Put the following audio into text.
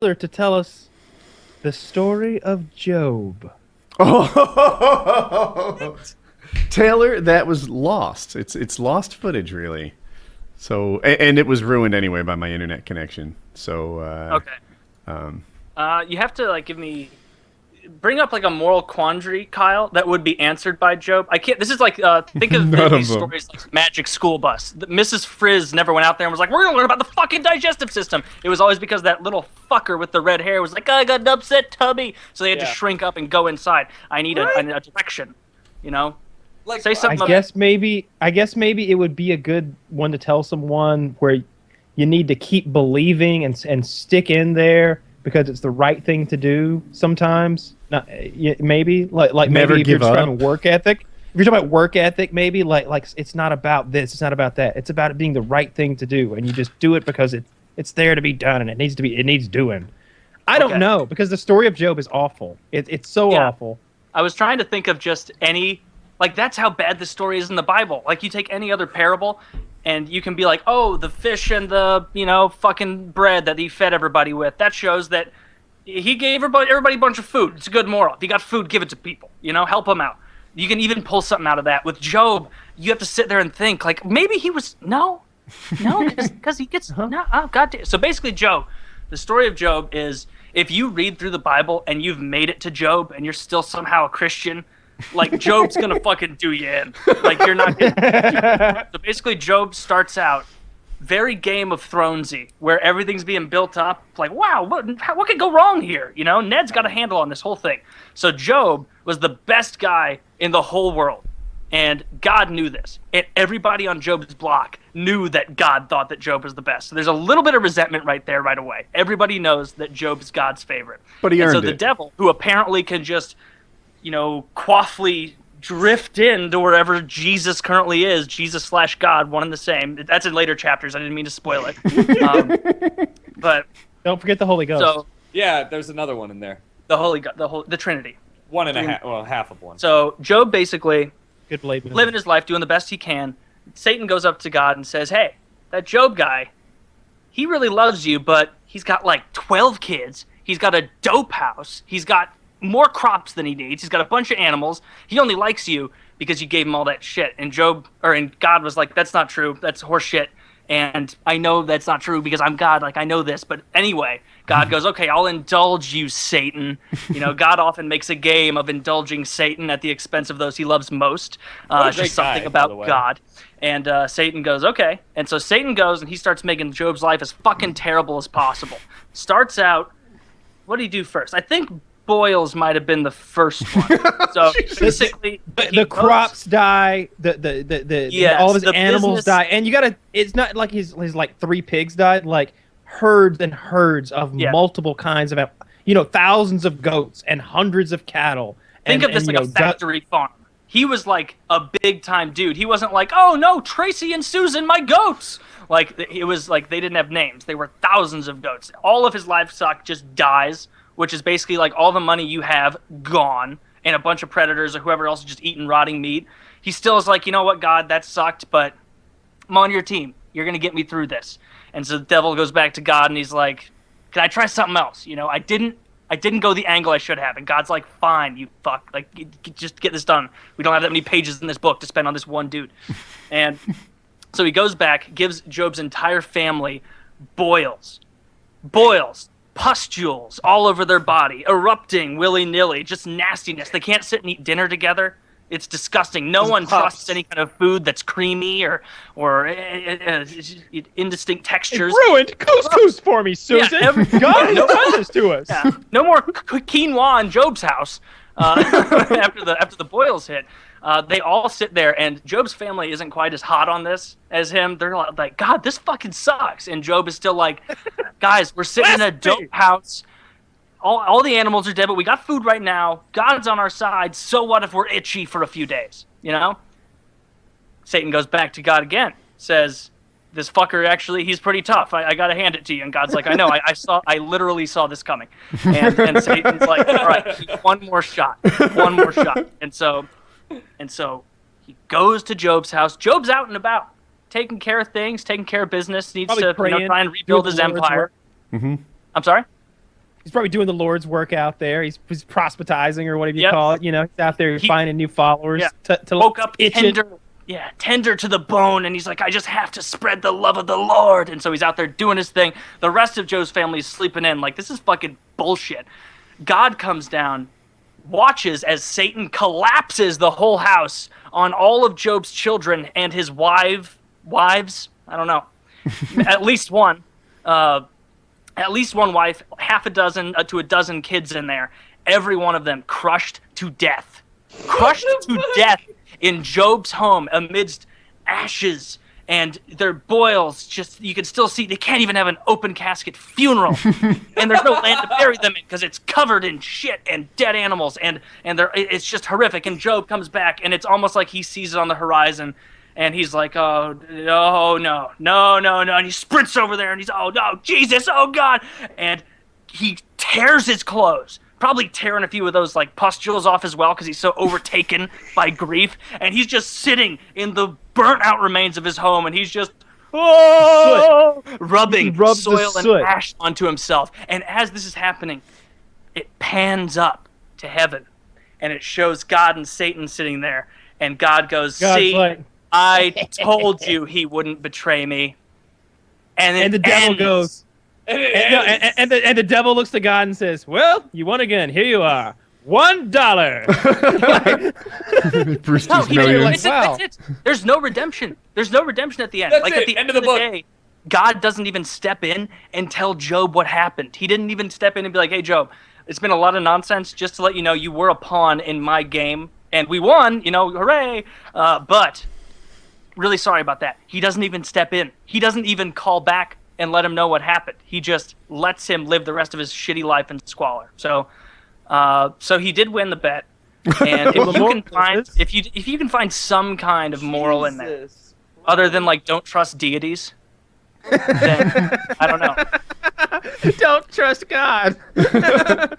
To tell us the story of Job. Oh, Taylor, that was lost. It's lost footage, really. So, and it was ruined anyway by my internet connection. So, Okay. um, You have to like bring up like a moral quandary, Kyle, that would be answered by Job. I can't. This is like think of None these of them. stories like Magic School Bus. Mrs. Frizz never went out there and was like, "We're gonna learn about the fucking digestive system." It was always because that little fucker with the red hair was like, "I got an upset tummy," so they had to Yeah. shrink up and go inside. I need Right. a direction, you know. Like, Say I something. guess maybe it would be a good one to tell someone where you need to keep believing and stick in there because it's the right thing to do sometimes. Not maybe like Never maybe if you're give up. describing work ethic. If you're talking about work ethic, maybe like it's not about this, it's not about that. It's about it being the right thing to do, and you just do it because it's there to be done, and it needs doing. I Okay. don't know because the story of Job is awful. It's so Yeah. awful. I was trying to think of just any, like, that's how bad this story is in the Bible. Like, you take any other parable, and you can be like, oh, the fish and the, fucking bread that he fed everybody with. That shows that he gave everybody a bunch of food. It's a good moral. If you got food, give it to people. Help them out. You can even pull something out of that. With Job, you have to sit there and think, like, maybe he was, no, because he gets, no, oh, God damn. So basically, Job, the story of Job is, if you read through the Bible and you've made it to Job and you're still somehow a Christian, like, Job's gonna fucking do you in. Like, you're not gonna. So basically, Job starts out very Game of Thronesy, where everything's being built up. Like, wow, what could go wrong here? Ned's got a handle on this whole thing. So Job was the best guy in the whole world. And God knew this. And everybody on Job's block knew that God thought that Job was the best. So there's a little bit of resentment right there right away. Everybody knows that Job is God's favorite. But he and so earned the it. devil, who apparently can just, quaffly drift into wherever Jesus currently is, Jesus/God, one and the same. That's in later chapters. I didn't mean to spoil it. But Don't forget the Holy Ghost. so yeah, there's another one in there. the Holy God, the Trinity. One and a half. Well, half of one. So Job basically Good blade. living his life, doing the best he can. Satan goes up to God and says, "Hey, that Job guy, he really loves you, but he's got like 12 kids. He's got a dope house. He's got more crops than he needs. He's got a bunch of animals. He only likes you because you gave him all that shit." And God was like, "That's not true. That's horse shit. And I know that's not true because I'm God. Like, I know this. But anyway," God goes, "Okay, I'll indulge you, Satan." God often makes a game of indulging Satan at the expense of those he loves most. What a It's great just something guy, by the about way. God. And Satan goes, "Okay." And so Satan goes and he starts making Job's life as fucking terrible as possible. Starts out, what did he do first? I think boils might have been the first one. So basically, he The goes- crops die. The Yes, all of his the animals business- die, and you gotta. It's not like his like 3 pigs died. Like herds and herds of Yeah. multiple kinds of, thousands of goats and hundreds of cattle. Think and, of this and, like a factory farm. He was like a big time dude. He wasn't like, "Oh no, Tracy and Susan, my goats." Like, it was like they didn't have names. They were thousands of goats. All of his livestock just dies, which is basically like all the money you have gone, and a bunch of predators or whoever else is just eating rotting meat. He still is like, "You know what, God, that sucked, but I'm on your team. You're gonna get me through this." And so the devil goes back to God and he's like, "Can I try something else? I didn't go the angle I should have." And God's like, "Fine, you fuck. Like, just get this done. We don't have that many pages in this book to spend on this one dude." And so he goes back, gives Job's entire family boils, pustules all over their body, erupting willy-nilly, just nastiness. They can't sit and eat dinner together. It's disgusting. No one trusts any kind of food that's creamy or indistinct textures. ruined couscous for me, Susan. every- God has done this to us. Yeah. No more quinoa in Job's house after the boils hit. They all sit there, and Job's family isn't quite as hot on this as him. They're like, "God, this fucking sucks." And Job is still like, "Guys, we're sitting in a dope house. All the animals are dead, but we got food right now. God's on our side. So what if we're itchy for a few days? Satan goes back to God again, says, "This fucker actually, he's pretty tough. I got to hand it to you." And God's like, "I know. I literally saw this coming." And Satan's like, "All right, one more shot. And so he goes to Job's house. Job's out and about, taking care of things, taking care of business. Needs Probably to praying, try and rebuild doing his the Lord's empire. work. Mm-hmm. I'm sorry? He's probably doing the Lord's work out there. He's proselytizing or whatever you Yep. call it. You know, he's out there finding new followers. Yeah. To Woke up itch it. tender. Yeah, tender to the bone, and he's like, I just have to spread the love of the Lord. And so he's out there doing his thing. The rest of Joe's family is sleeping in. Like, this is fucking bullshit. God comes down, watches as Satan collapses the whole house on all of Job's children and his wives. I don't know. At least one. At least one wife, half a dozen to a dozen kids in there. Every one of them crushed to death. Crushed to death in Job's home amidst ashes and their boils. Just, you can still see they can't even have an open casket funeral. And there's no land to bury them in because it's covered in shit and dead animals. And it's just horrific. And Job comes back, and it's almost like he sees it on the horizon. And he's like, oh, no. And he sprints over there, and he's, oh, no, Jesus, oh, God. And he tears his clothes, probably tearing a few of those, like, pustules off as well because he's so overtaken by grief. And he's just sitting in the burnt-out remains of his home, and he's just, rubbing soil and ash onto himself. And as this is happening, it pans up to heaven, and it shows God and Satan sitting there. And God goes, see, like, I told you he wouldn't betray me. And the devil goes, and the devil looks to God and says, well, you won again. Here you are. $1. Brewster's Millions. That's it. There's no redemption. There's no redemption at the end. That's like it. At the End of the book. day, God doesn't even step in and tell Job what happened. He didn't even step in and be like, hey, Job, it's been a lot of nonsense. Just to let you know, you were a pawn in my game, and we won, hooray. But really sorry about that. He doesn't even step in. He doesn't even call back and let him know what happened. He just lets him live the rest of his shitty life in squalor. So he did win the bet. And if you can find some kind of moral in there, other than like don't trust deities, then I don't know. Don't trust God.